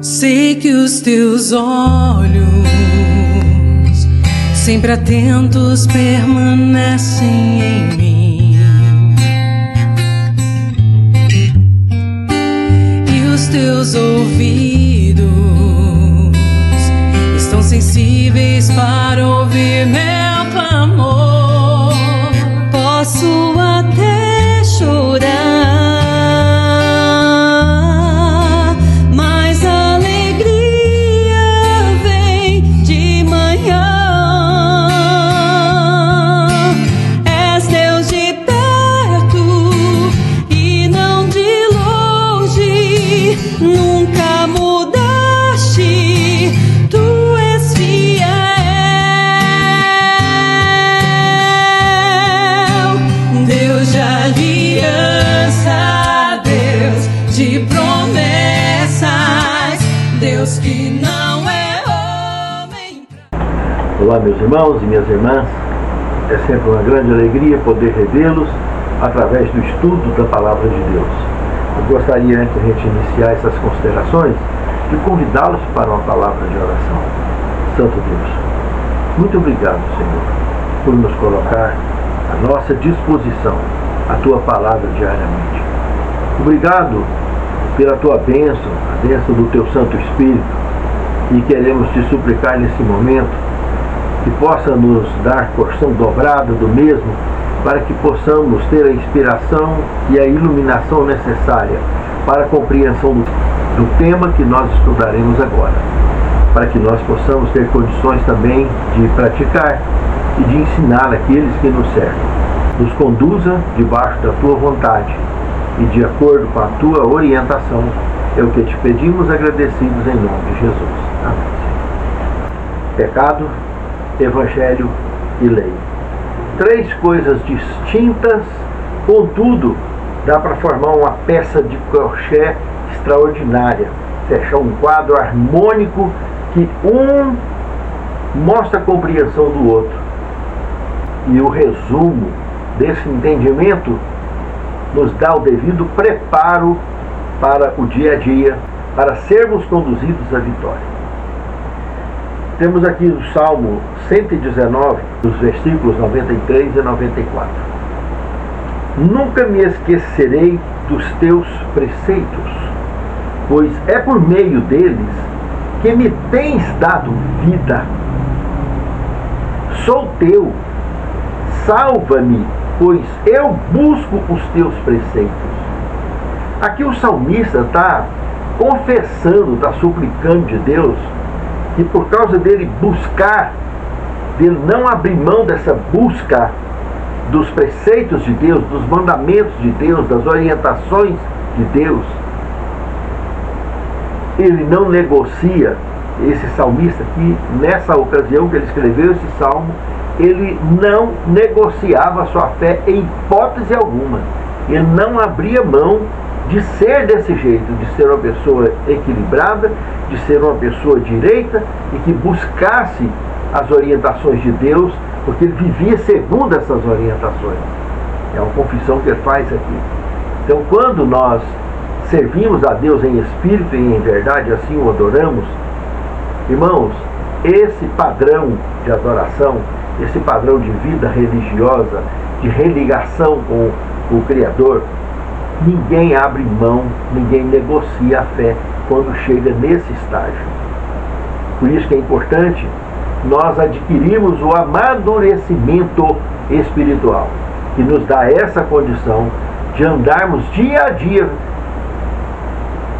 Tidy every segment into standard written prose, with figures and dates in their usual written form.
Sei que os teus olhos, sempre atentos, permanecem em mim, e os teus ouvidos estão sensíveis para ouvir meu clamor. Posso até chorar, mas a alegria vem de manhã. És Deus de perto e não de longe, nunca mudaste, tu és fiel. Deus de aliança, Deus de promessas, Deus que não é homem. Olá, meus irmãos e minhas irmãs, é sempre uma grande alegria poder revê-los através do estudo da Palavra de Deus. Eu gostaria, antes de a gente iniciar essas considerações, de convidá-los para uma palavra de oração. Santo Deus, muito obrigado, Senhor, por nos colocar à nossa disposição a Tua Palavra diariamente. Obrigado pela Tua bênção, a bênção do Teu Santo Espírito, e queremos Te suplicar nesse momento que possa nos dar porção dobrada do mesmo, para que possamos ter a inspiração e a iluminação necessária para a compreensão do tema que nós estudaremos agora, para que nós possamos ter condições também de praticar e de ensinar aqueles que nos cercam. Nos conduza debaixo da Tua vontade e de acordo com a Tua orientação, é o que te pedimos agradecidos em nome de Jesus. Amém. Pecado, Evangelho e lei. Três coisas distintas, contudo, dá para formar uma peça de crochê extraordinária, fechar um quadro harmônico que um mostra a compreensão do outro. E o resumo desse entendimento nos dá o devido preparo para o dia a dia, para sermos conduzidos à vitória. Temos aqui o Salmo 119, dos versículos 93 e 94. Nunca me esquecerei dos teus preceitos, pois é por meio deles que me tens dado vida. Sou teu, salva-me, pois eu busco os teus preceitos. Aqui o salmista está confessando, está suplicando de Deus, que por causa dele buscar, dele não abrir mão dessa busca dos preceitos de Deus, dos mandamentos de Deus, das orientações de Deus, ele não negocia. Esse salmista aqui, nessa ocasião que ele escreveu esse salmo, ele não negociava a sua fé em hipótese alguma. Ele não abria mão de ser desse jeito, de ser uma pessoa equilibrada, de ser uma pessoa direita e que buscasse as orientações de Deus, porque ele vivia segundo essas orientações. É uma confissão que ele faz aqui. Então, quando nós servimos a Deus em espírito e em verdade, assim o adoramos, irmãos, esse padrão de adoração, esse padrão de vida religiosa, de religação com o Criador, ninguém abre mão, ninguém negocia a fé quando chega nesse estágio. Por isso que é importante nós adquirirmos o amadurecimento espiritual, que nos dá essa condição de andarmos dia a dia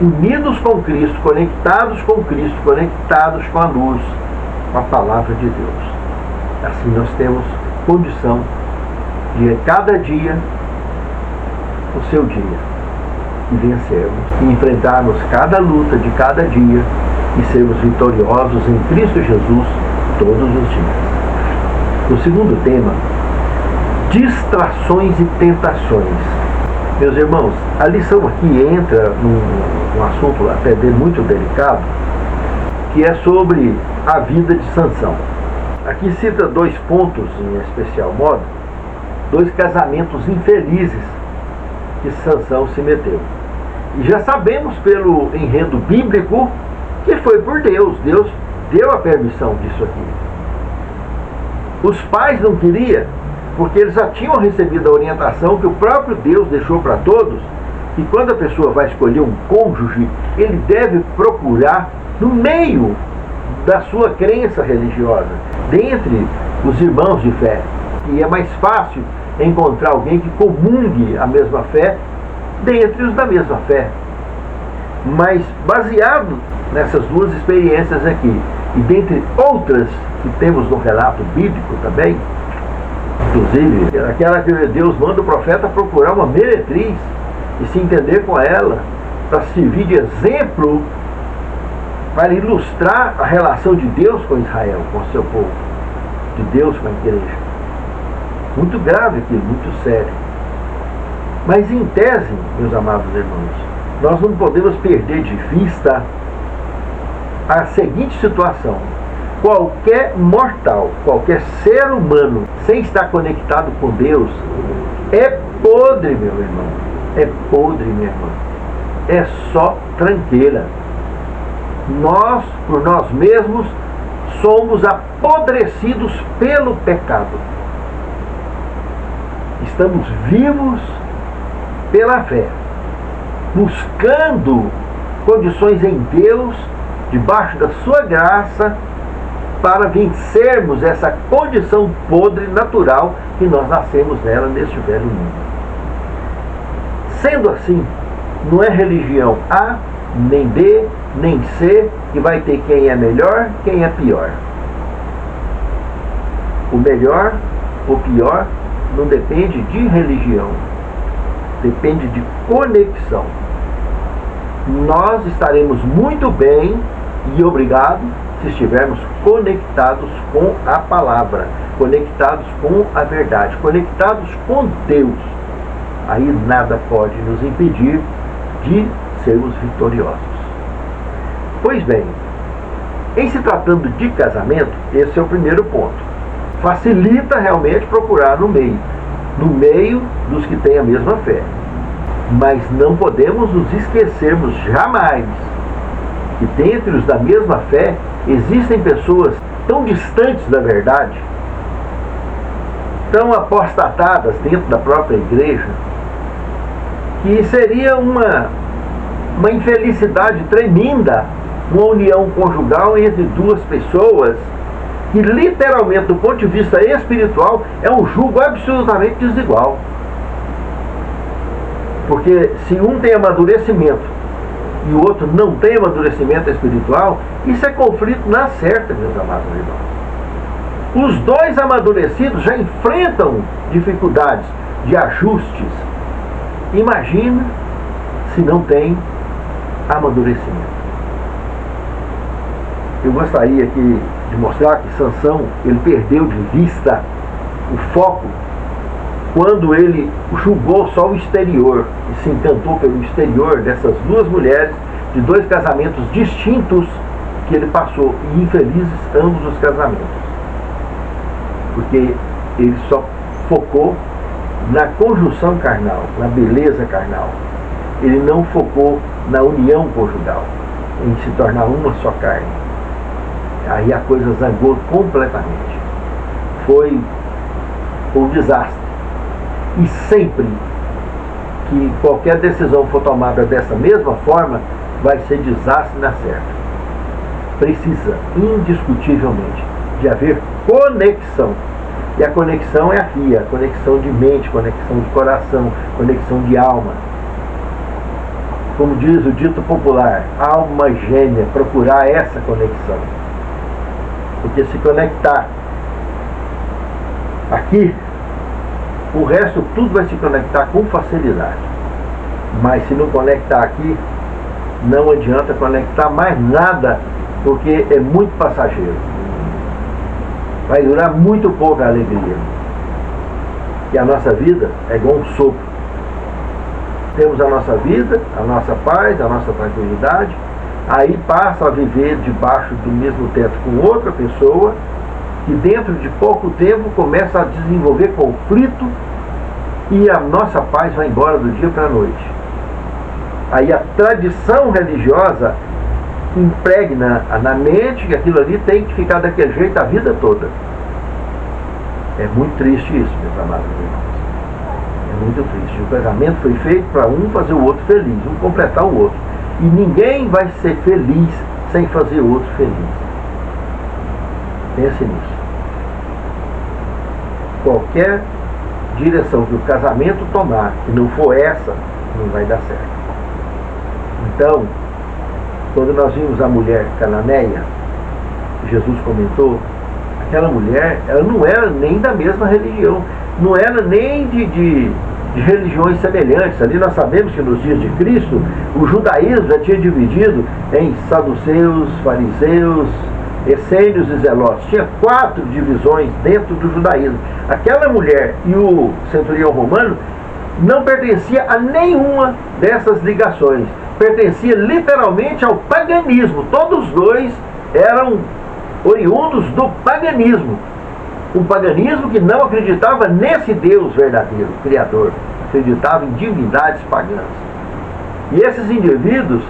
unidos com Cristo, conectados com Cristo, conectados com a luz, com a palavra de Deus. Assim nós temos condição de cada dia o seu dia e vencermos, e enfrentarmos cada luta de cada dia e sermos vitoriosos em Cristo Jesus todos os dias. O segundo tema, distrações e tentações. Meus irmãos, a lição aqui entra num assunto até muito delicado, que é sobre a vida de Sansão. Aqui cita dois pontos em especial modo, dois casamentos infelizes que Sansão se meteu. E já sabemos pelo enredo bíblico que foi por Deus. Deus deu a permissão disso aqui. Os pais não queriam, porque eles já tinham recebido a orientação que o próprio Deus deixou para todos, que quando a pessoa vai escolher um cônjuge, ele deve procurar no meio da sua crença religiosa, dentre os irmãos de fé. E é mais fácil encontrar alguém que comungue a mesma fé dentre os da mesma fé. Mas baseado nessas duas experiências aqui, e dentre outras que temos no relato bíblico também, inclusive aquela que Deus manda o profeta procurar uma meretriz e se entender com ela, para servir de exemplo, para ilustrar a relação de Deus com Israel, com o seu povo, de Deus com a igreja. Muito grave aquilo, muito sério. Mas em tese, meus amados irmãos, nós não podemos perder de vista a seguinte situação: qualquer mortal, qualquer ser humano, sem estar conectado com Deus, é podre, meu irmão. É podre, minha irmã. É só tranqueira. Nós, por nós mesmos, somos apodrecidos pelo pecado. Estamos vivos pela fé, buscando condições em Deus, debaixo da sua graça, para vencermos essa condição podre natural que nós nascemos nela neste velho mundo. Sendo assim, não é religião A, nem B, nem C, que vai ter quem é melhor, quem é pior. O melhor, o pior, não depende de religião, depende de conexão. Nós estaremos muito bem e obrigado se estivermos conectados com a palavra, conectados com a verdade, conectados com Deus. Aí nada pode nos impedir de sermos vitoriosos. Pois bem, em se tratando de casamento, esse é o primeiro ponto. Facilita realmente procurar no meio dos que têm a mesma fé. Mas não podemos nos esquecermos jamais que dentre os da mesma fé existem pessoas tão distantes da verdade, tão apostatadas dentro da própria igreja, que seria uma infelicidade tremenda uma união conjugal entre duas pessoas que literalmente, do ponto de vista espiritual, é um jugo absolutamente desigual. Porque se um tem amadurecimento e o outro não tem amadurecimento espiritual, isso é conflito na certa, meus amados irmãos. Os dois amadurecidos já enfrentam dificuldades de ajustes. Imagina se não tem amadurecimento. Eu gostaria aqui de mostrar que Sansão, ele perdeu de vista o foco quando ele julgou só o exterior e se encantou pelo exterior dessas duas mulheres de dois casamentos distintos que ele passou, e infelizes ambos os casamentos, porque ele só focou na conjunção carnal, na beleza carnal. Ele não focou na união conjugal, em se tornar uma só carne. Aí a coisa zangou completamente. Foi um desastre. E sempre que qualquer decisão for tomada dessa mesma forma, vai ser desastre na certa. Precisa, indiscutivelmente, de haver conexão. E a conexão é aqui, a conexão de mente, conexão de coração, conexão de alma. Como diz o dito popular, alma gêmea, procurar essa conexão. Porque se conectar aqui, o resto tudo vai se conectar com facilidade. Mas se não conectar aqui, não adianta conectar mais nada, porque é muito passageiro. Vai durar muito pouco a alegria. E a nossa vida é igual um sopro. Temos a nossa vida, a nossa paz, a nossa tranquilidade. Aí passa a viver debaixo do mesmo teto com outra pessoa, que dentro de pouco tempo começa a desenvolver conflito e a nossa paz vai embora do dia para a noite. Aí a tradição religiosa impregna na mente que aquilo ali tem que ficar daquele jeito a vida toda. É muito triste isso, meus amados irmãos. É muito triste. O casamento foi feito para um fazer o outro feliz, um completar o outro. E ninguém vai ser feliz sem fazer o outro feliz. Pense nisso. Qualquer direção que o casamento tomar, que não for essa, não vai dar certo. Então, quando nós vimos a mulher cananeia, Jesus comentou, aquela mulher, ela não era nem da mesma religião, não era nem de religiões semelhantes. Ali nós sabemos que nos dias de Cristo, o judaísmo já tinha dividido em saduceus, fariseus, essênios e zelotes. Tinha 4 divisões dentro do judaísmo. Aquela mulher e o centurião romano não pertencia a nenhuma dessas ligações. Pertencia literalmente ao paganismo. Todos dois eram oriundos do paganismo. Um paganismo que não acreditava nesse Deus verdadeiro, Criador. Acreditava em divindades pagãs. E esses indivíduos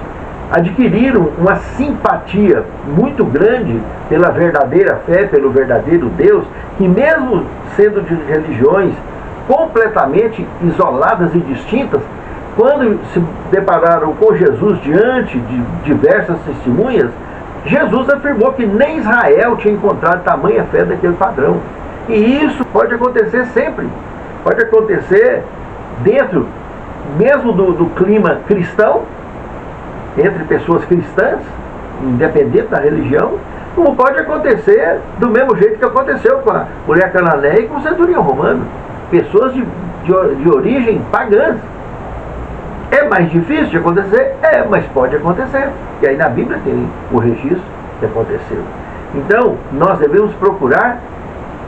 adquiriram uma simpatia muito grande pela verdadeira fé, pelo verdadeiro Deus, que mesmo sendo de religiões completamente isoladas e distintas, quando se depararam com Jesus diante de diversas testemunhas, Jesus afirmou que nem Israel tinha encontrado tamanha fé daquele padrão. E isso pode acontecer sempre. Pode acontecer dentro mesmo do clima cristão, entre pessoas cristãs, independente da religião, como pode acontecer do mesmo jeito que aconteceu com a mulher cananeia e com o centurião romano. Pessoas de origem pagãs. É mais difícil de acontecer? É, mas pode acontecer. E aí na Bíblia tem o registro que aconteceu. Então, nós devemos procurar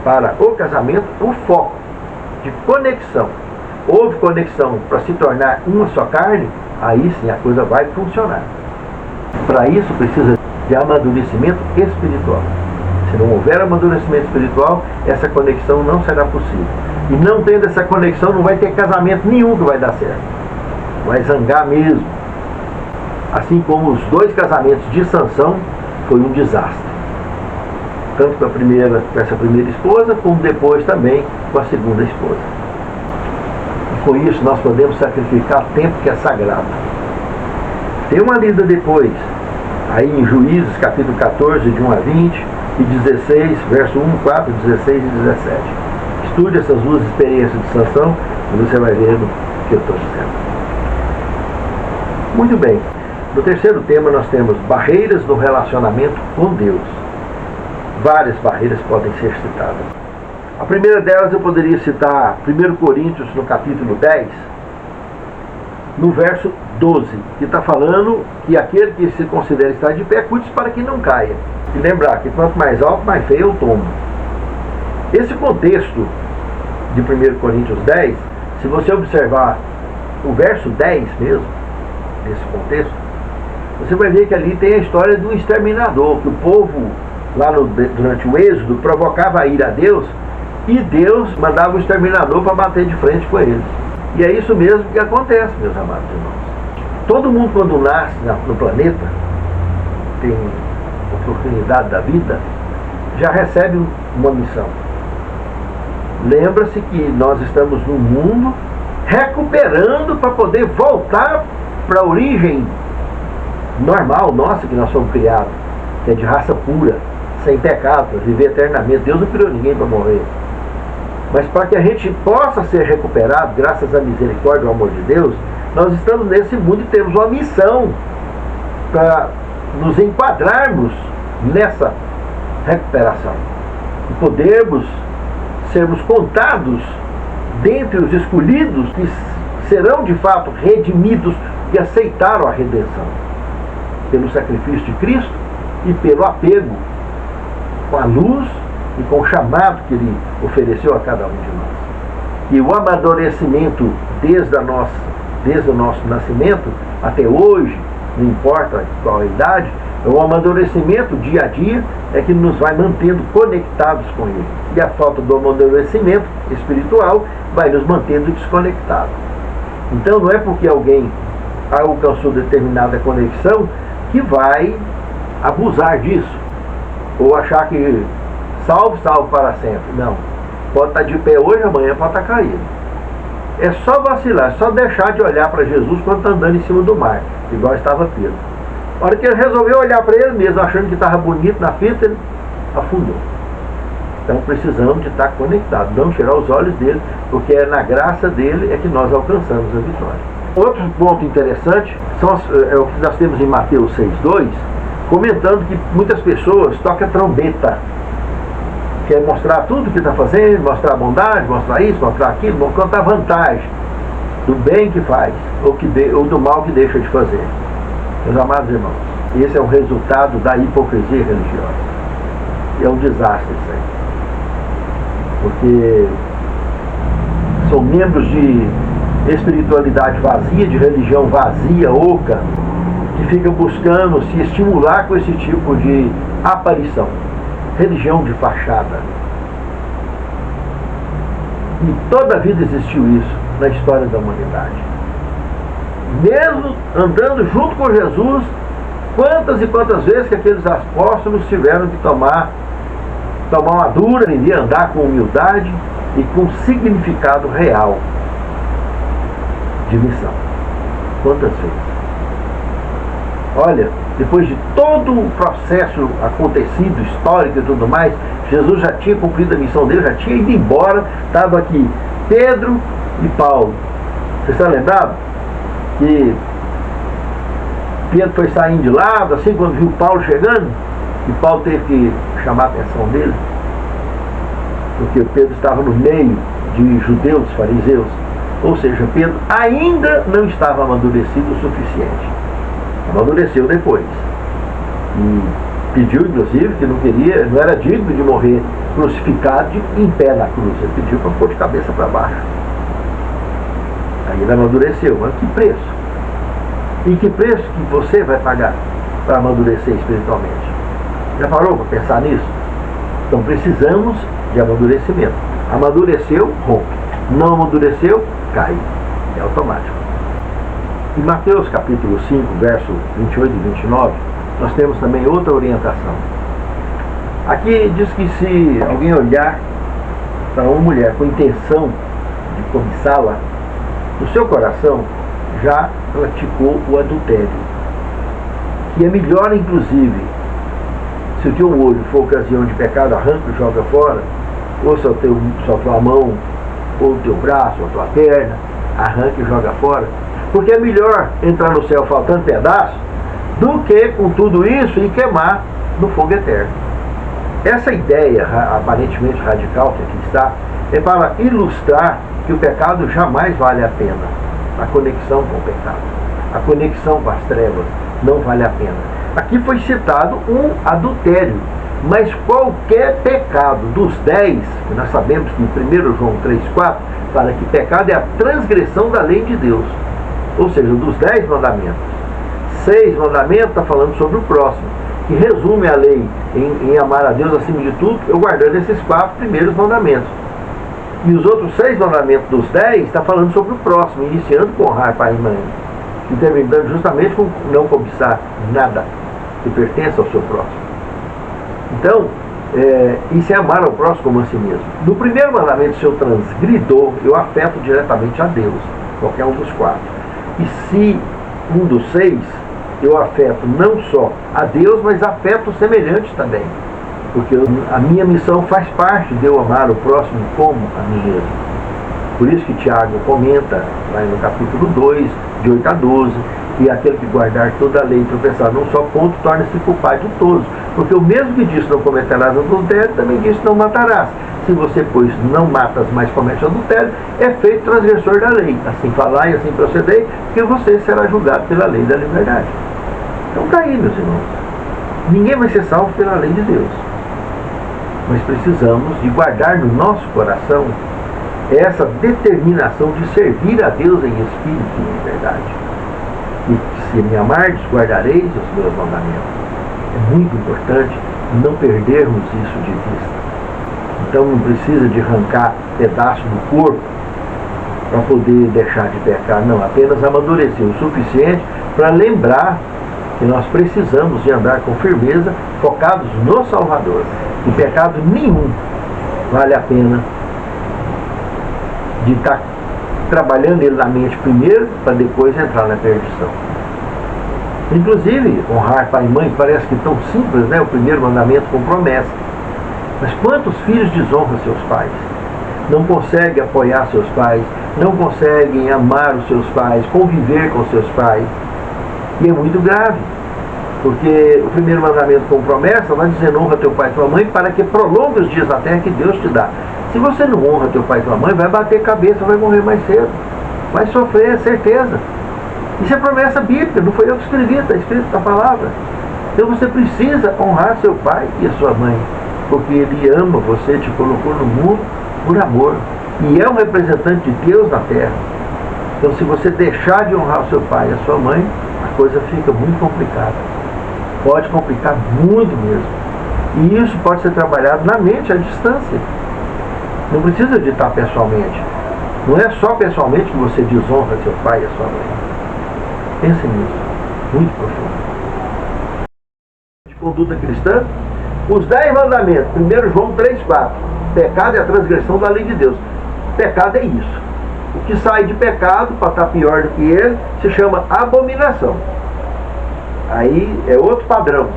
para o casamento o foco de conexão. Houve conexão para se tornar uma só carne, aí sim a coisa vai funcionar. Para isso precisa de amadurecimento espiritual. Se não houver amadurecimento espiritual, essa conexão não será possível. E não tendo essa conexão, não vai ter casamento nenhum que vai dar certo. Vai zangar mesmo. Assim como os 2 casamentos de Sansão foi um desastre. Tanto com essa primeira esposa, como depois também com a segunda esposa. E com isso nós podemos sacrificar tempo que é sagrado. Tem uma lida depois, aí em Juízes, capítulo 14, de 1 a 20, e 16, verso 1, 4, 16 e 17. Estude essas 2 experiências de Sansão e você vai ver o que eu estou dizendo. Muito bem. No terceiro tema nós temos barreiras no relacionamento com Deus. Várias barreiras podem ser citadas. A primeira delas eu poderia citar 1 Coríntios no capítulo 10, no verso 12, que está falando que aquele que se considera estar de pé, cuide para que não caia. E lembrar que quanto mais alto, mais feio é o tombo. Esse contexto de 1 Coríntios 10, se você observar o verso 10 mesmo, nesse contexto, você vai ver que ali tem a história do exterminador, que o povo, lá durante o êxodo, provocava a ira a Deus, e Deus mandava o exterminador para bater de frente com eles. E é isso mesmo que acontece, meus amados irmãos. Todo mundo, quando nasce no planeta, tem oportunidade da vida, já recebe uma missão. Lembra-se que nós estamos no mundo recuperando para poder voltar para a origem normal nossa, que nós somos criados, que é de raça pura, sem pecado, para viver eternamente. Deus não criou ninguém para morrer. Mas para que a gente possa ser recuperado, graças à misericórdia e ao amor de Deus, nós estamos nesse mundo e temos uma missão para nos enquadrarmos nessa recuperação. E podermos sermos contados dentre os escolhidos que serão de fato redimidos e aceitaram a redenção pelo sacrifício de Cristo e pelo apego com a luz e com o chamado que Ele ofereceu a cada um de nós. E o amadurecimento desde o nosso nascimento até hoje, não importa qual a idade, o amadurecimento dia a dia é que nos vai mantendo conectados com Ele. E a falta do amadurecimento espiritual vai nos mantendo desconectados. Então não é porque alguém alcançou determinada conexão que vai abusar disso, ou achar que salvo para sempre. Não. Pode estar de pé hoje, amanhã pode estar caído. É só vacilar, é só deixar de olhar para Jesus quando está andando em cima do mar, igual estava Pedro. A hora que ele resolveu olhar para ele mesmo, achando que estava bonito na fita, ele afundou. Então precisamos de estar conectados, não tirar os olhos dele, porque é na graça dele é que nós alcançamos a vitória. Outro ponto interessante é o que nós temos em Mateus 6,2, comentando que muitas pessoas tocam trombeta, quer mostrar tudo o que está fazendo, mostrar a bondade, mostrar isso, mostrar aquilo, vão contar vantagem do bem que faz, ou do mal que deixa de fazer. Meus amados irmãos, esse é o resultado da hipocrisia religiosa. E é um desastre isso aí. Porque são membros de espiritualidade vazia, de religião vazia, oca, que ficam buscando se estimular com esse tipo de aparição. Religião de fachada. E toda a vida existiu isso na história da humanidade. Mesmo andando junto com Jesus, quantas e quantas vezes que aqueles apóstolos tiveram que tomar uma dura, aprender a andar com humildade e com significado real de missão. Quantas vezes? Olha, depois de todo o processo acontecido, histórico e tudo mais, Jesus já tinha cumprido a missão dele, já tinha ido embora, estava aqui Pedro e Paulo. Vocês estão lembrados? Que Pedro foi saindo de lado, assim, quando viu Paulo chegando, e Paulo teve que chamar a atenção dele, porque Pedro estava no meio de judeus, fariseus, ou seja, Pedro ainda não estava amadurecido o suficiente. Amadureceu depois. E pediu, inclusive, que não era digno de morrer crucificado em pé na cruz. Ele pediu para pôr de cabeça para baixo. Aí ele amadureceu. Mas que preço? E que preço que você vai pagar para amadurecer espiritualmente? Já parou para pensar nisso? Então precisamos de amadurecimento. Amadureceu, rompe. Não amadureceu, cai. É automático. Em Mateus capítulo 5, verso 28 e 29, nós temos também outra orientação. Aqui diz que se alguém olhar para uma mulher com intenção de cobiçá-la, no seu coração já praticou o adultério. Que é melhor, inclusive, se o teu olho for ocasião de pecado, arranca e joga fora, ou se a tua mão, ou o teu braço, ou a tua perna, arranca e joga fora. Porque é melhor entrar no céu faltando pedaço do que com tudo isso e queimar no fogo eterno. Essa ideia aparentemente radical que aqui está é para ilustrar que o pecado jamais vale a pena. A conexão com o pecado, a conexão com as trevas não vale a pena. Aqui foi citado um adultério, mas qualquer pecado dos 10, que nós sabemos que em 1 João 3,4 fala que pecado é a transgressão da lei de Deus. Ou seja, dos 10 mandamentos, 6 mandamentos está falando sobre o próximo, que resume a lei em amar a Deus acima de tudo, eu guardando esses 4 primeiros mandamentos. E os outros 6 mandamentos dos 10 está falando sobre o próximo, iniciando com honrar pai e mãe, e terminando justamente com não cobiçar nada que pertence ao seu próximo. Então, isso é amar ao próximo como a si mesmo. No primeiro mandamento, se eu transgridor, eu afeto diretamente a Deus, qualquer um dos 4. E se um dos 6, eu afeto não só a Deus, mas afeto o semelhante também. Porque a minha missão faz parte de eu amar o próximo como a mim mesmo. Por isso que Tiago comenta, lá no capítulo 2, de 8 a 12, que aquele que guardar toda a lei e tropeçar num só ponto, torna-se culpado de todos. Porque o mesmo que disse não cometerás adultério, também disse não matarás. Se você, pois, não matas, mas comete adultério, é feito transgressor da lei. Assim falar e assim proceder, que você será julgado pela lei da liberdade. Então está aí, meus irmãos. Ninguém vai ser salvo pela lei de Deus. Mas precisamos de guardar no nosso coração essa determinação de servir a Deus em espírito e em verdade. E se me amardes, guardareis os meus mandamentos. É muito importante não perdermos isso de vista. Então não precisa de arrancar pedaço do corpo para poder deixar de pecar, não. Apenas amadurecer o suficiente para lembrar que nós precisamos de andar com firmeza, focados no Salvador. E pecado nenhum vale a pena de estar trabalhando ele na mente primeiro, para depois entrar na perdição. Inclusive, honrar pai e mãe parece que tão simples, né? O primeiro mandamento com promessa. Mas quantos filhos desonram seus pais? Não conseguem apoiar seus pais, não conseguem amar os seus pais, conviver com seus pais. E é muito grave, porque o primeiro mandamento com promessa vai dizer: honra teu pai e tua mãe para que prolongue os dias da terra que Deus te dá. Se você não honra teu pai e tua mãe, vai bater cabeça, vai morrer mais cedo, vai sofrer, é certeza. Isso é promessa bíblica, não foi eu que escrevi, está escrito na palavra. Então você precisa honrar seu pai e a sua mãe, porque ele ama você, te colocou no mundo por amor, e é um representante de Deus na terra. Então, se você deixar de honrar o seu pai e a sua mãe, a coisa fica muito complicada. Pode complicar muito mesmo. E isso pode ser trabalhado na mente, à distância. Não precisa de estar pessoalmente. Não é só pessoalmente que você desonra seu pai e a sua mãe. Pense nisso. Muito profundo. De conduta cristã, os 10 mandamentos. 1 João 3,4. Pecado é a transgressão da lei de Deus. Pecado é isso. O que sai de pecado, para estar pior do que ele, se chama abominação. Aí é outro padrão.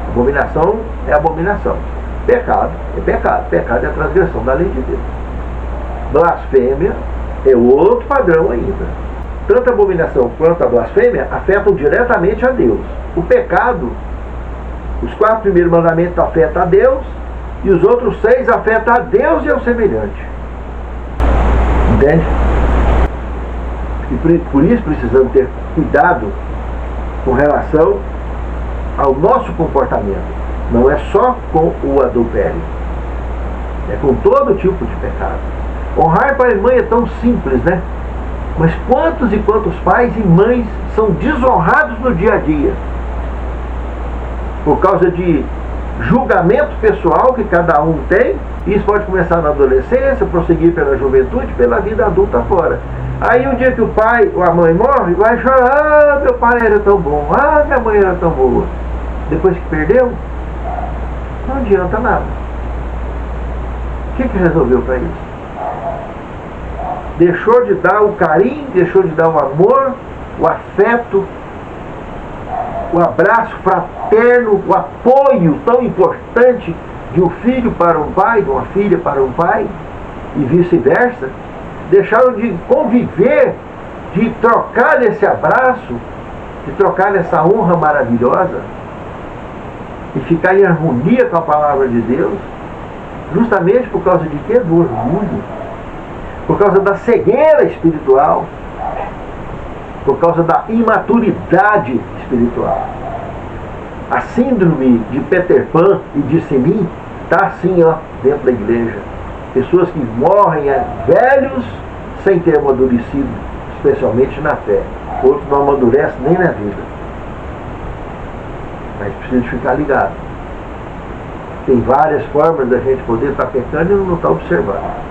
Abominação é abominação. Pecado é pecado. Pecado é a transgressão da lei de Deus. Blasfêmia é outro padrão ainda. Tanto a abominação quanto a blasfêmia afetam diretamente a Deus. O pecado, os 4 primeiros mandamentos afetam a Deus, e os outros 6 afetam a Deus e ao semelhante. Entende? E por isso precisamos ter cuidado com relação ao nosso comportamento. Não é só com o adultério, é com todo tipo de pecado. Honrar pai e mãe é tão simples, né? Mas quantos e quantos pais e mães são desonrados no dia a dia por causa de julgamento pessoal que cada um tem. Isso pode começar na adolescência, prosseguir pela juventude, pela vida adulta fora. Aí o dia que o pai ou a mãe morre, vai chorar: ah, meu pai era tão bom, ah, minha mãe era tão boa. Depois que perdeu, não adianta nada. O que resolveu para isso? Deixou de dar o carinho, deixou de dar o amor, o afeto, o abraço fraterno, o apoio tão importante de um filho para um pai, de uma filha para um pai, e vice-versa. Deixaram de conviver, de trocar esse abraço, de trocar essa honra maravilhosa, e ficar em harmonia com a palavra de Deus, justamente por causa de quê? Do orgulho, por causa da cegueira espiritual, por causa da imaturidade espiritual. A síndrome de Peter Pan e de Sinim está assim, ó, dentro da igreja. Pessoas que morrem velhos sem ter amadurecido, especialmente na fé. Outros não amadurecem nem na vida. Mas precisa ficar ligado. Tem várias formas da gente poder estar pecando e não estar observando.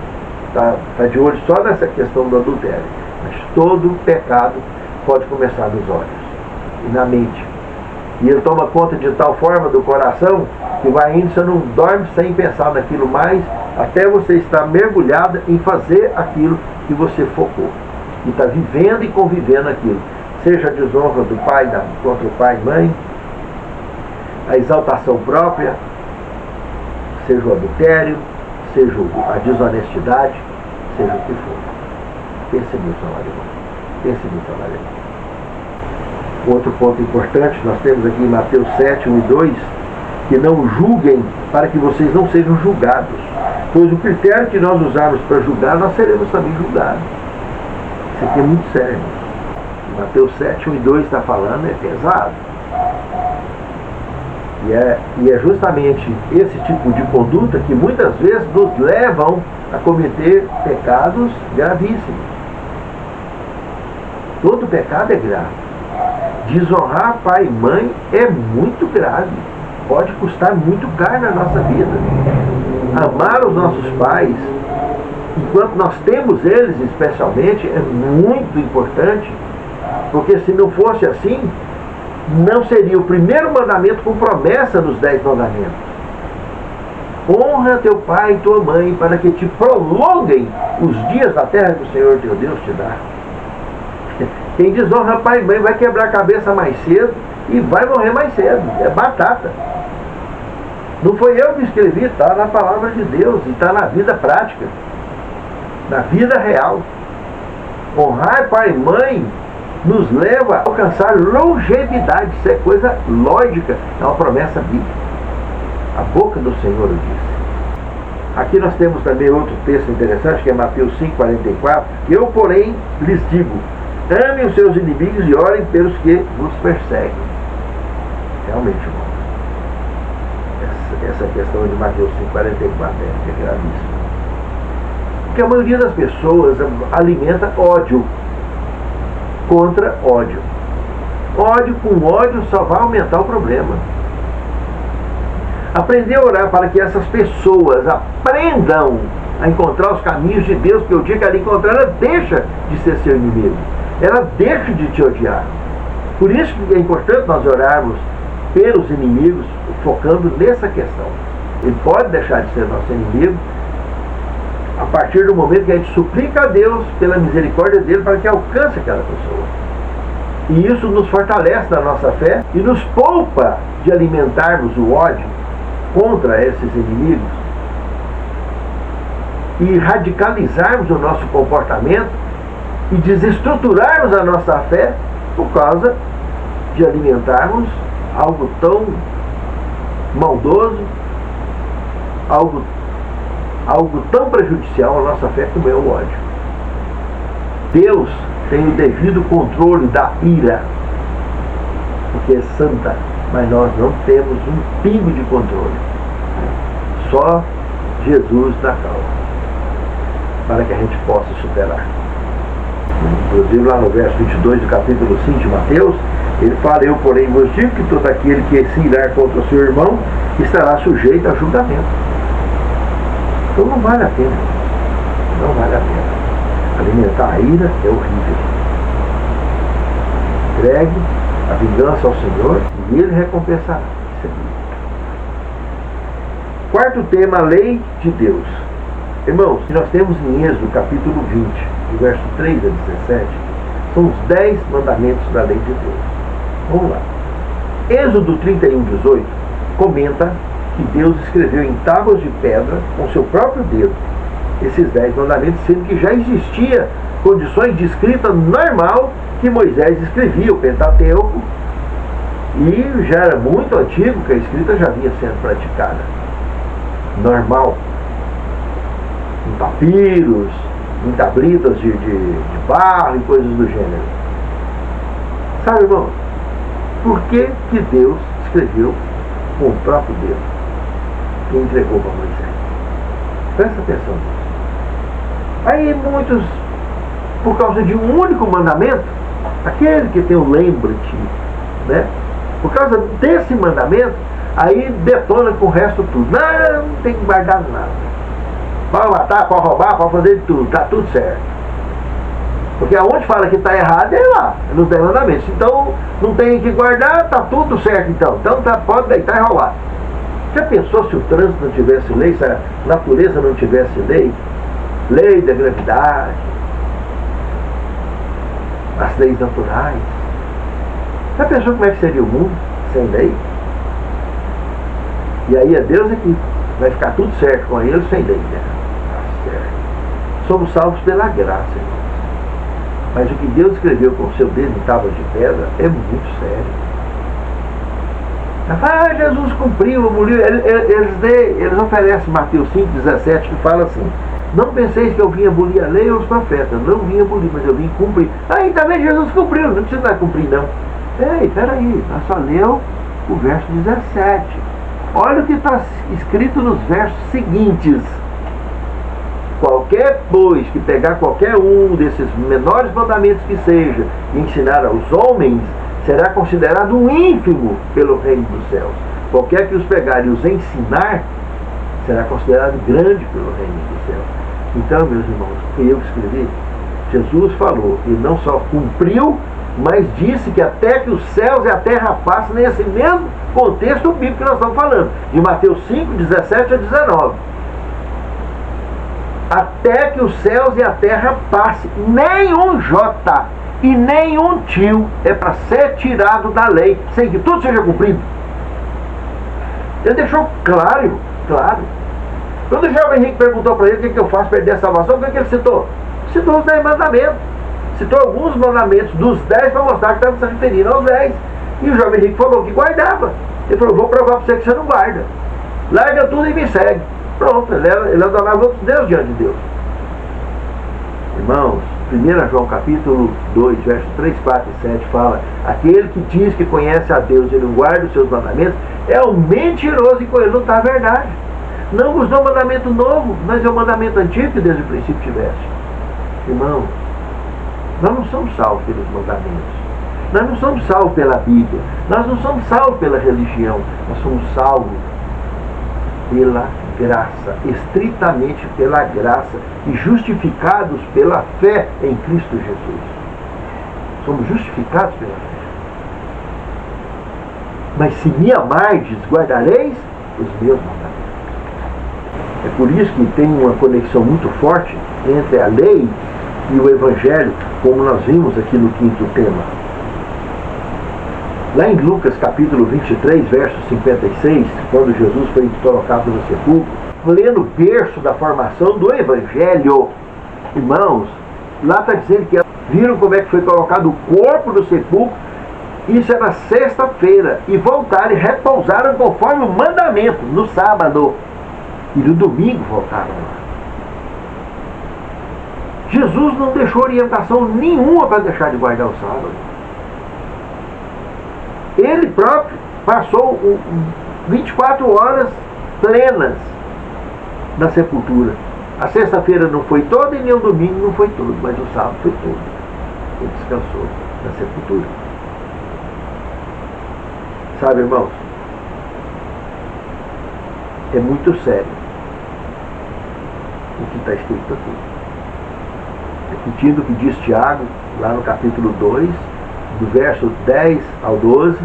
Está de olho só nessa questão do adultério. Mas todo pecado pode começar nos olhos e na mente. E ele toma conta de tal forma do coração que vai indo, você não dorme sem pensar naquilo mais, até você estar mergulhado em fazer aquilo que você focou. E está vivendo e convivendo aquilo. Seja a desonra do pai contra o pai e mãe, a exaltação própria, seja o adultério, seja a desonestidade, seja o que for. Pense nisso, amado irmão. Pense nisso, amado irmão. Outro ponto importante, nós temos aqui em Mateus 7, 1 e 2, que não julguem para que vocês não sejam julgados. Pois o critério que nós usarmos para julgar, nós seremos também julgados. Isso aqui é muito sério. Mateus 7, 1 e 2 está falando, é pesado. E é justamente esse tipo de conduta que muitas vezes nos levam a cometer pecados gravíssimos. Todo pecado é grave. Desonrar pai e mãe é muito grave. Pode custar muito caro na nossa vida. Amar os nossos pais, enquanto nós temos eles especialmente, é muito importante. Porque se não fosse assim, não seria o primeiro mandamento com promessa nos 10 mandamentos. Honra teu pai e tua mãe para que te prolonguem os dias da terra que o Senhor teu Deus te dá. Quem desonra pai e mãe vai quebrar a cabeça mais cedo e vai morrer mais cedo. É batata. Não foi eu que escrevi, está na palavra de Deus e está na vida prática, na vida real. Honrar pai e mãe nos leva a alcançar longevidade. Isso é coisa lógica, é uma promessa bíblica. A boca do Senhor o disse. Aqui nós temos também outro texto interessante, que é Mateus 5,44. Eu, porém, lhes digo, amem os seus inimigos e orem pelos que vos perseguem. Realmente, irmão, essa questão de Mateus 5,44 é gravíssima. Porque a maioria das pessoas alimenta ódio contra ódio. Ódio com ódio só vai aumentar o problema. Aprender a orar para que essas pessoas aprendam a encontrar os caminhos de Deus, porque o dia que ela encontrar, ela deixa de ser seu inimigo. Ela deixa de te odiar. Por isso que é importante nós orarmos pelos inimigos, focando nessa questão. Ele pode deixar de ser nosso inimigo a partir do momento que a gente suplica a Deus pela misericórdia dele para que alcance aquela pessoa. E isso nos fortalece na nossa fé e nos poupa de alimentarmos o ódio contra esses inimigos e radicalizarmos o nosso comportamento e desestruturarmos a nossa fé por causa de alimentarmos algo tão maldoso, algo tão prejudicial à nossa fé como é o ódio. Deus tem o devido controle da ira, porque é santa, mas nós não temos um pingo de controle. Só Jesus dá calma, para que a gente possa superar. Inclusive lá no verso 22 do capítulo 5 de Mateus, ele fala, eu porém vos digo que todo aquele que se irar contra o seu irmão estará sujeito a julgamento. Então não vale a pena. Não vale a pena. Alimentar a ira é horrível. Entregue a vingança ao Senhor e Ele recompensará. Isso é bíblico. Quarto tema, a lei de Deus. Irmãos, nós temos em Êxodo capítulo 20, do verso 3 a 17, são os 10 mandamentos da lei de Deus. Vamos lá. Êxodo 31, 18 comenta que Deus escreveu em tábuas de pedra com seu próprio dedo esses 10 mandamentos, sendo que já existia condições de escrita normal que Moisés escrevia, o Pentateuco, e já era muito antigo que a escrita já vinha sendo praticada. Normal. Em papiros, em tablitas de barro e coisas do gênero. Sabe, irmão, por que que Deus escreveu com o próprio dedo e entregou para Moisés? Presta atenção nisso. Aí muitos, por causa de um único mandamento, aquele que tem o lembrete, né? Por causa desse mandamento, aí detona com o resto tudo. Não tem que guardar nada. Pode matar, pode roubar, pode fazer de tudo, está tudo certo. Porque aonde fala que está errado é lá, nos 10 mandamentos. Então não tem que guardar, está tudo certo então. Então pode deitar e rolar. Já pensou se o trânsito não tivesse lei, se a natureza não tivesse lei? Lei da gravidade, as leis naturais. Já pensou como é que seria o mundo sem lei? E aí é Deus que vai ficar tudo certo com ele sem lei, né? Tá certo. Somos salvos pela graça, irmãos. Mas o que Deus escreveu com o seu dedo em tábuas de pedra é muito sério. Jesus cumpriu, aboliu. Eles oferecem Mateus 5,17, que fala assim: não penseis que eu vim abolir a lei ou os profetas. Não vim abolir, mas eu vim cumprir. Aí também Jesus cumpriu, não precisa cumprir não. Ei, peraí, nós só leu o verso 17. Olha o que está escrito nos versos seguintes. Qualquer, pois, que pegar qualquer um desses menores mandamentos que seja e ensinar aos homens, será considerado um ínfimo pelo reino dos céus. Qualquer que os pegar e os ensinar, será considerado grande pelo reino dos céus. Então, meus irmãos, fui eu que escrevi. Jesus falou, e não só cumpriu, mas disse que até que os céus e a terra passem, nesse mesmo contexto bíblico que nós estamos falando, de Mateus 5, 17 a 19. Até que os céus e a terra passem, nenhum J e nenhum tio é para ser tirado da lei, sem que tudo seja cumprido. Ele deixou claro. Quando o jovem Henrique perguntou para ele o que eu faço para perder a salvação, o que ele citou? Citou os 10 mandamentos. Citou alguns mandamentos dos 10 para mostrar que estava se referindo aos 10. E o jovem Henrique falou que guardava. Ele falou, vou provar para você que você não guarda. Larga tudo e me segue. Pronto, ele adorava outros deuses diante de Deus. Irmãos, 1 João capítulo 2, versos 3, 4 e 7 fala: aquele que diz que conhece a Deus e não guarda os seus mandamentos é um mentiroso e com ele não está a verdade. Não vos dou mandamento novo, mas é o mandamento antigo que desde o princípio tiveste. Irmãos, nós não somos salvos pelos mandamentos. Nós não somos salvos pela Bíblia. Nós não somos salvos pela religião. Nós somos salvos pela graça, estritamente pela graça, e justificados pela fé em Cristo Jesus. Somos justificados pela fé. Mas se me amardes, guardareis os meus mandamentos. É por isso que tem uma conexão muito forte entre a lei e o Evangelho, como nós vimos aqui no quinto tema. Lá em Lucas capítulo 23, verso 56, quando Jesus foi colocado no sepulcro, pleno berço da formação do Evangelho, irmãos, lá está dizendo que viram como é que foi colocado o corpo do sepulcro. Isso era sexta-feira, e voltaram e repousaram conforme o mandamento no sábado, e no domingo voltaram lá. Jesus não deixou orientação nenhuma para deixar de guardar o sábado. Ele próprio passou 24 horas plenas na sepultura. A sexta-feira não foi toda e nem o domingo não foi todo, mas o sábado foi todo. Ele descansou na sepultura. Sabe, irmãos, é muito sério o que está escrito aqui. Repetindo o que diz Tiago, lá no capítulo 2, do verso 10 ao 12,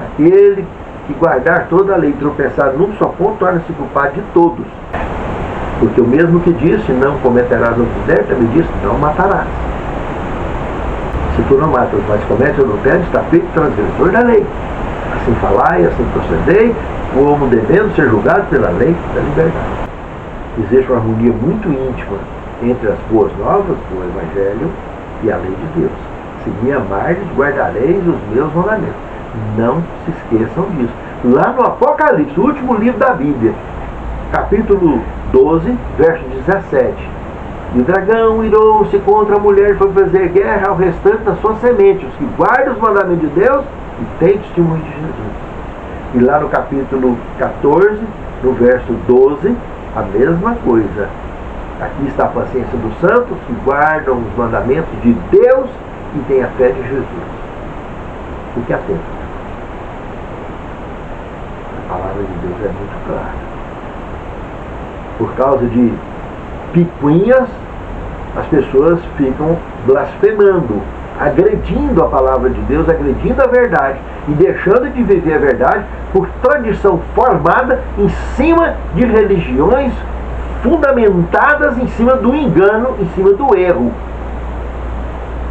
aquele que guardar toda a lei e tropeçar num só ponto, torna-se culpado de todos. Porque o mesmo que disse, não cometerás adultério, também disse, não matarás. Se tu não matas, mas cometes adultério, está feito transgressor da lei. Assim falai, assim procedei, como devendo ser julgado pela lei da liberdade. Existe uma harmonia muito íntima entre as boas novas do Evangelho e a lei de Deus. Se me amardes, guardareis os meus mandamentos. Não se esqueçam disso. Lá no Apocalipse, o último livro da Bíblia, capítulo 12, verso 17. E o dragão irou-se contra a mulher e foi fazer guerra ao restante da sua semente, os que guardam os mandamentos de Deus e têm testemunho de Jesus. E lá no capítulo 14, no verso 12, a mesma coisa. Aqui está a paciência dos santos que guardam os mandamentos de Deus e têm a fé de Jesus. Fique atento. A palavra de Deus é muito clara. Por causa de picuinhas, as pessoas ficam blasfemando, agredindo a palavra de Deus, agredindo a verdade e deixando de viver a verdade por tradição formada em cima de religiões fundamentadas em cima do engano, em cima do erro.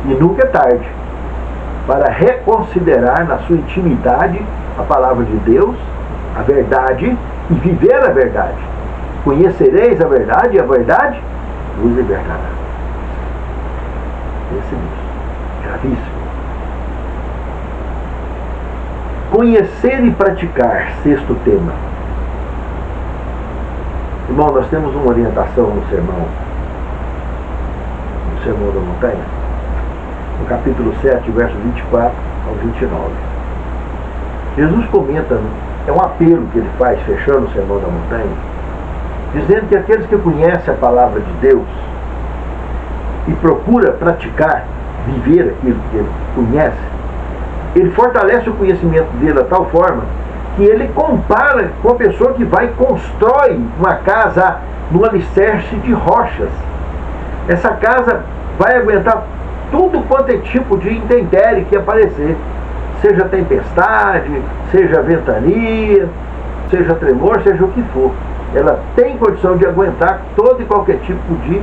E nunca é tarde para reconsiderar na sua intimidade a palavra de Deus, a verdade, e viver a verdade. Conhecereis a verdade e a verdade vos libertará. Pense nisso. Gravíssimo. Conhecer e praticar, sexto tema. Irmão, nós temos uma orientação no Sermão da Montanha, no capítulo 7, verso 24 ao 29. Jesus comenta, é um apelo que ele faz, fechando o Sermão da Montanha, dizendo que aqueles que conhecem a palavra de Deus e procura praticar, viver aquilo que ele conhece, ele fortalece o conhecimento dele de tal forma que ele compara com a pessoa que vai e constrói uma casa num alicerce de rochas. Essa casa vai aguentar tudo quanto é tipo de intempérie que aparecer. Seja tempestade, seja ventania, seja tremor, seja o que for. Ela tem condição de aguentar todo e qualquer tipo de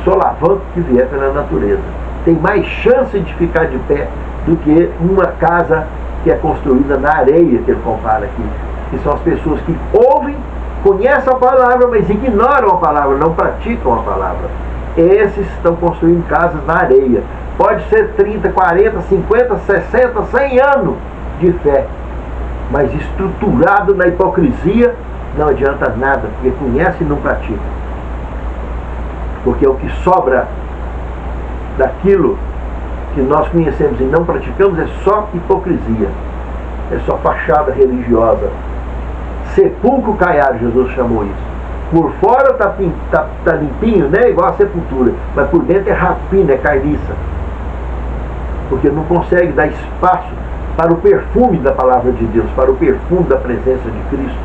solavanco que vier pela natureza. Tem mais chance de ficar de pé do que uma casa que é construída na areia, que ele compara aqui. Que são as pessoas que ouvem, conhecem a palavra, mas ignoram a palavra, não praticam a palavra. Esses estão construindo casas na areia. Pode ser 30, 40, 50, 60, 100 anos de fé, mas estruturado na hipocrisia, não adianta nada, porque conhece e não pratica. Porque o que sobra daquilo que nós conhecemos e não praticamos é só hipocrisia, é só fachada religiosa. Sepulcro caiado, Jesus chamou isso. Por fora tá limpinho, né? Igual a sepultura, mas por dentro é rapina, é carniça. Porque não consegue dar espaço para o perfume da palavra de Deus, para o perfume da presença de Cristo,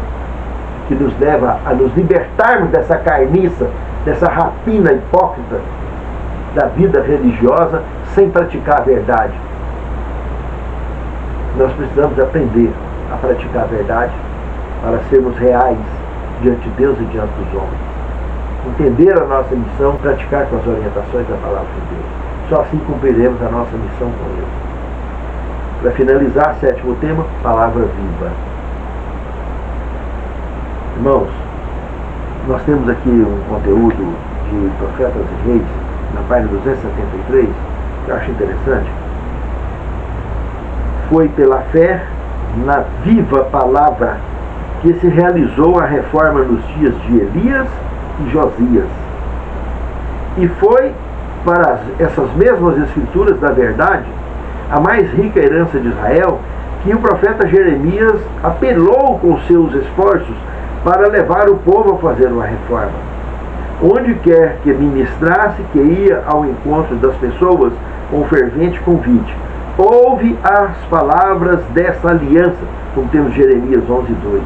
que nos leva a nos libertarmos dessa carniça, dessa rapina hipócrita da vida religiosa, sem praticar a verdade. Nós precisamos aprender a praticar a verdade para sermos reais diante de Deus e diante dos homens. Entender a nossa missão, praticar com as orientações da palavra de Deus. Só assim cumpriremos a nossa missão com Ele. Para finalizar, sétimo tema, palavra viva. Irmãos, nós temos aqui um conteúdo de Profetas e Reis, na página 273, que eu acho interessante. Foi pela fé na viva palavra que se realizou a reforma nos dias de Elias e Josias. E foi para essas mesmas escrituras da verdade, a mais rica herança de Israel, que o profeta Jeremias apelou com seus esforços para levar o povo a fazer uma reforma. Onde quer que ministrasse, que ia ao encontro das pessoas com fervente convite. Ouve as palavras dessa aliança, como temos Jeremias 11:2.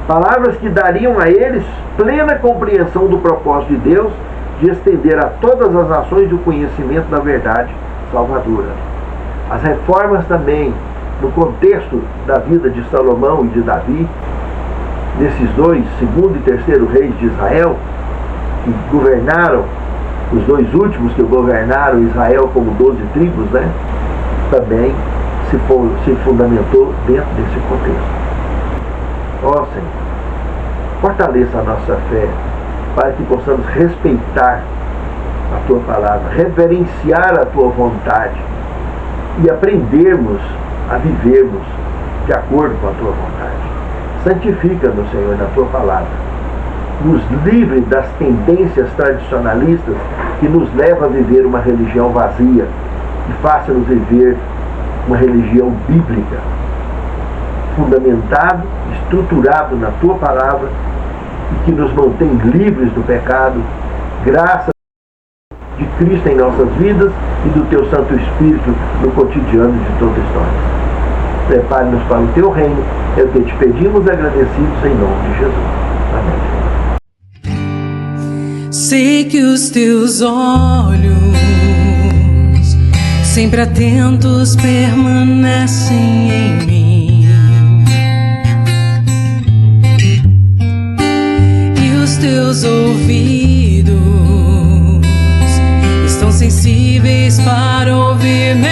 Palavras que dariam a eles plena compreensão do propósito de Deus de estender a todas as nações o conhecimento da verdade salvadora. As reformas também, no contexto da vida de Salomão e de Davi, nesses dois, segundo e terceiro reis de Israel, que governaram, os dois últimos que governaram Israel como 12 tribos, né? Também se fundamentou dentro desse contexto. Ó Senhor, fortaleça a nossa fé para que possamos respeitar a Tua palavra, reverenciar a Tua vontade e aprendermos a vivermos de acordo com a Tua vontade. Santifica-nos, Senhor, na Tua palavra. Nos livre das tendências tradicionalistas que nos levam a viver uma religião vazia e faça-nos viver uma religião bíblica, fundamentado, estruturado na Tua palavra e que nos mantém livres do pecado, graças de Cristo em nossas vidas e do Teu Santo Espírito no cotidiano de toda a história. Prepare-nos para o Teu reino, é o que te pedimos agradecidos em nome de Jesus. Amém. Sei que os Teus olhos, sempre atentos, permanecem em mim, e os Teus ouvidos estão sensíveis para ouvir meu